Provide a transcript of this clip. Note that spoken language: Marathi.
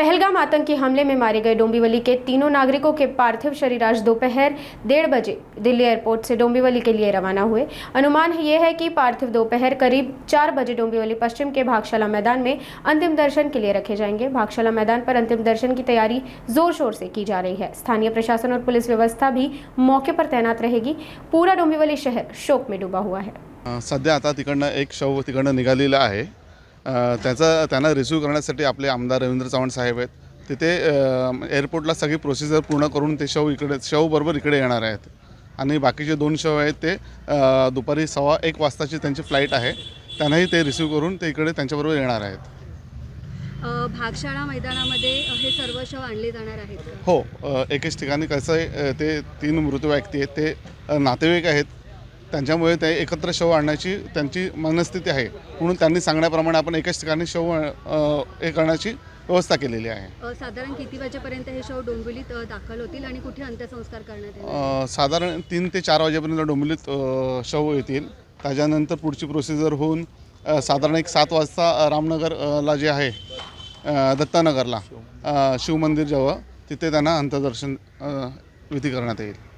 पहलगाम आतंकी हमले में मारे गए डोंबिवली के तीनों नागरिकों के पार्थिव शरीर आज दोपहर 1:30 बजे दिल्ली एयरपोर्ट से डोंबिवली के लिए रवाना हुए। अनुमान यह है कि पार्थिव दोपहर करीब 4 बजे डोंबिवली पश्चिम के भागशाला मैदान में अंतिम दर्शन के लिए रखे जाएंगे। भागशाला मैदान पर अंतिम दर्शन की तैयारी जोर शोर से की जा रही है। स्थानीय प्रशासन और पुलिस व्यवस्था भी मौके पर तैनात रहेगी। पूरा डोंबिवली शहर शोक में डूबा हुआ है। सध्या आता तिकडनं एक शव तिकडनं निघालेला आहे। त्यांना रिसीव करण्यासाठी आपले आमदार रवींद्र चव्हाण साहेब आहेत। तिथे एअरपोर्टला सगळी प्रोसिजर पूर्ण करून ते शव बरोबर इकडे येणार आहेत आणि बाकीचे 2 शव आहेत ते दुपारी 1:15 वाजताची त्यांची फ्लाईट आहे। त्यांनाही ते रिसीव करून ते इकडे त्यांच्याबरोबर येणार आहेत। भागशाळा मैदानामध्ये हे सर्व शव आणले जाणार आहेत का? हो, एकेच ठिकाणी कसं आहे ते 3 मृत व्यक्ती आहेत, ते नातेवाईक आहेत। त्यांच्यामुळे ते एकत्र शव आणण्याची त्यांची मनस्थिती आहे, म्हणून त्यांनी सांगण्याप्रमाणे आपण एकाच ठिकाणी शव हे करण्याची व्यवस्था केलेली आहे। साधारण किती वाजेपर्यंत हे शव डोंबिवलीत दाखल होतील आणि कुठे अंत्यसंस्कार करण्यात येईल? साधारण 3 ते 4 वाजेपर्यंत डोंबिवलीत शव येतील। त्याच्यानंतर पुढची प्रोसिजर होऊन साधारण 7 वाजता रामनगरला जे आहे दत्तानगरला शिवमंदिर जवळ तिथे त्यांना अंत्यदर्शन विधी करण्यात येईल।